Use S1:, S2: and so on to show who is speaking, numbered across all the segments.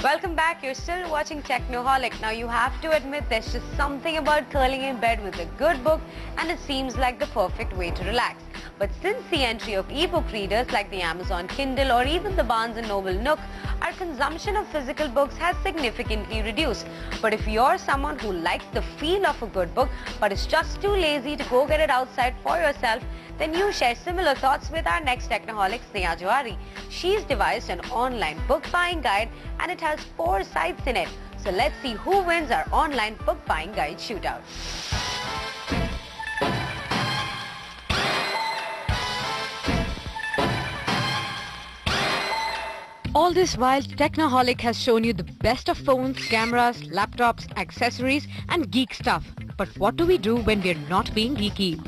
S1: Welcome back. You're still watching Technoholic. Now you have to admit there's just something about curling in bed with a good book and it seems like the perfect way to relax. But since the entry of ebook readers like the Amazon Kindle or even the Barnes & Noble Nook, our consumption of physical books has significantly reduced. But if you're someone who likes the feel of a good book but is just too lazy to go get it outside for yourself, then you share similar thoughts with our next Technoholic, Sneha Johari. She's devised an online book buying guide and it has 4 sites in it. So let's see who wins our online book buying guide shootout. All this while, Technoholic has shown you the best of phones, cameras, laptops, accessories and geek stuff. But what do we do when we're not being geeky?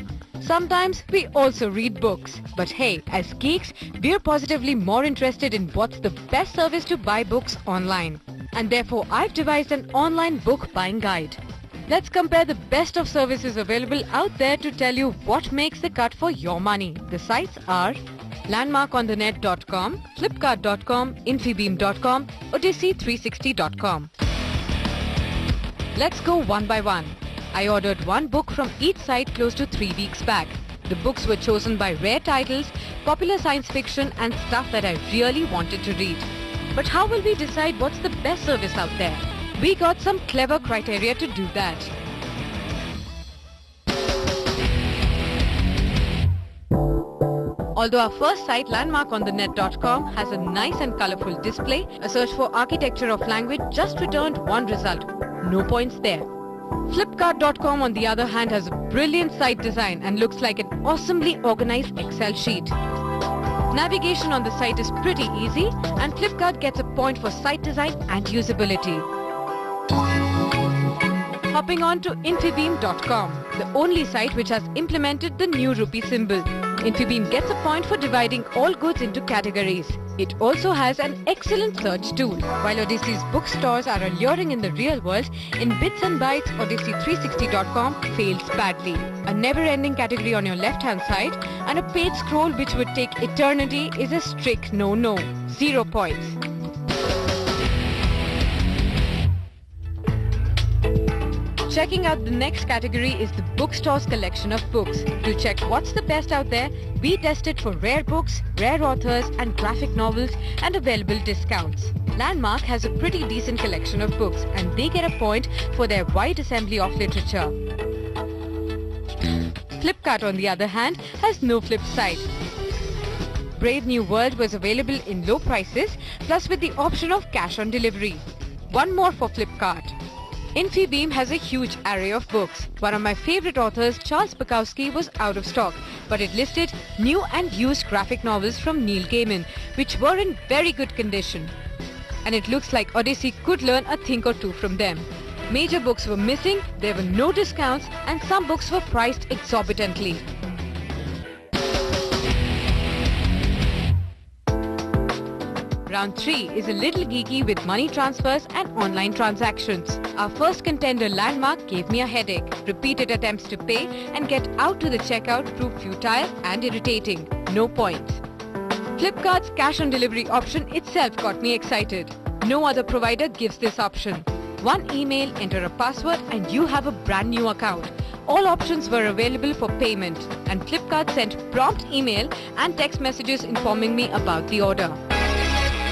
S1: Sometimes we also read books. But hey, as geeks, we're positively more interested in what's the best service to buy books online. And therefore, I've devised an online book buying guide. Let's compare the best of services available out there to tell you what makes the cut for your money. The sites are landmarkonthenet.com, flipkart.com, infibeam.com, odyssey360.com. Let's go one by one. I ordered one book from each site close to 3 weeks back. The books were chosen by rare titles, popular science fiction and stuff that I really wanted to read. But how will we decide what's the best service out there? We got some clever criteria to do that. Although our first site, landmarkonthenet.com, has a nice and colorful display, a search for architecture of language just returned one result. No points there. Flipkart.com on the other hand has a brilliant site design and looks like an awesomely organized Excel sheet. Navigation on the site is pretty easy and Flipkart gets a point for site design and usability. Hopping on to infibeam.com, the only site which has implemented the new rupee symbol. Infibeam gets a point for dividing all goods into categories. It also has an excellent search tool. While Odyssey's bookstores are alluring in the real world, in bits and bytes, odyssey360.com fails badly. A never-ending category on your left-hand side and a page scroll which would take eternity is a strict no-no. 0 points. Checking out the next category is the bookstore's collection of books. To check what's the best out there, we tested for rare books, rare authors and graphic novels and available discounts. Landmark has a pretty decent collection of books and they get a point for their wide assembly of literature. Flipkart on the other hand has no flip side. Brave New World was available in low prices plus with the option of cash on delivery. One more for Flipkart. Infibeam has a huge array of books. One of my favorite authors, Charles Bukowski, was out of stock, but it listed new and used graphic novels from Neil Gaiman, which were in very good condition. And it looks like Odyssey could learn a thing or two from them. Major books were missing, there were no discounts, and some books were priced exorbitantly. Round 3 is a little geeky with money transfers and online transactions. Our first contender, Landmark, gave me a headache. Repeated attempts to pay and get out to the checkout proved futile and irritating. No points. Flipkart's cash on delivery option itself got me excited. No other provider gives this option. One email, enter a password and you have a brand new account. All options were available for payment and Flipkart sent prompt email and text messages informing me about the order.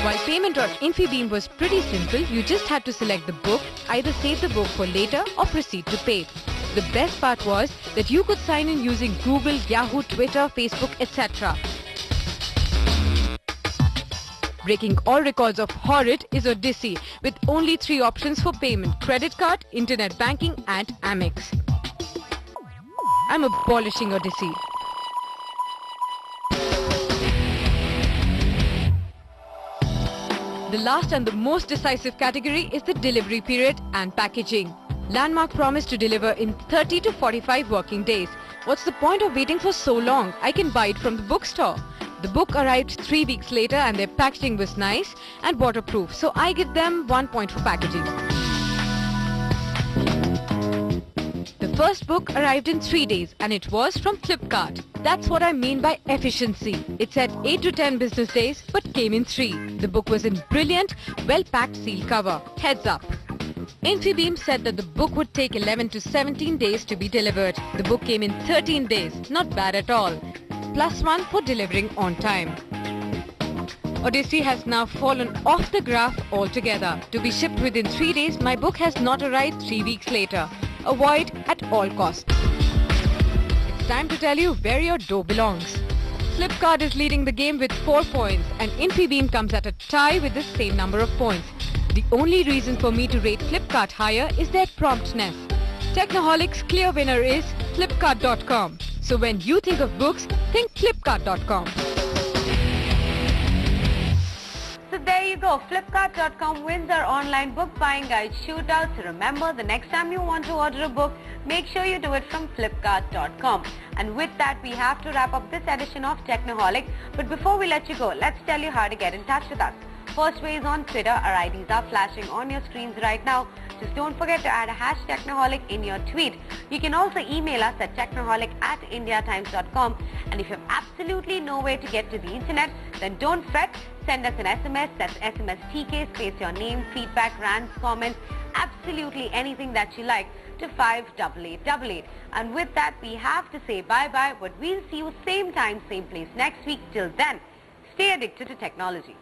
S1: While payment on Infibeam was pretty simple, you just had to select the book, either save the book for later or proceed to pay. The best part was that you could sign in using Google, Yahoo, Twitter, Facebook, etc. Breaking all records of Horrid is Odyssey, with only 3 options for payment: credit card, internet banking and Amex. I'm abolishing Odyssey. The last and the most decisive category is the delivery period and packaging. Landmark promised to deliver in 30 to 45 working days. What's the point of waiting for so long? I can buy it from the bookstore. The book arrived 3 weeks later and their packaging was nice and waterproof, so I give them 1 point for packaging. The first book arrived in 3 days and it was from Flipkart. That's what I mean by efficiency. It said 8 to 10 business days but came in 3. The book was in brilliant, well-packed sealed cover. Heads up. Infibeam said that the book would take 11 to 17 days to be delivered. The book came in 13 days. Not bad at all. +1 for delivering on time. Odyssey has now fallen off the graph altogether. To be shipped within 3 days, my book has not arrived 3 weeks later. Avoid at all costs. It's time to tell you where your dough belongs. Flipkart is leading the game with 4 points and Infibeam comes at a tie with the same number of points. The only reason for me to rate Flipkart higher is their promptness. Technoholic's clear winner is Flipkart.com. So when you think of books, think Flipkart.com.
S2: So there you go, Flipkart.com wins our online book buying guide shootout. So remember, the next time you want to order a book, make sure you do it from Flipkart.com. And with that, we have to wrap up this edition of Technoholic. But before we let you go, let's tell you how to get in touch with us. First way is on Twitter. Our IDs are flashing on your screens right now. Just don't forget to add a #Technoholic in your tweet. You can also email us at technoholic@indiatimes.com. And if you have absolutely no way to get to the internet, then don't fret. Send us an SMS. That's SMS TK, space your name, feedback, rants, comments, absolutely anything that you like to 58888. And with that, we have to say bye-bye, but we'll see you same time, same place next week. Till then, stay addicted to technology.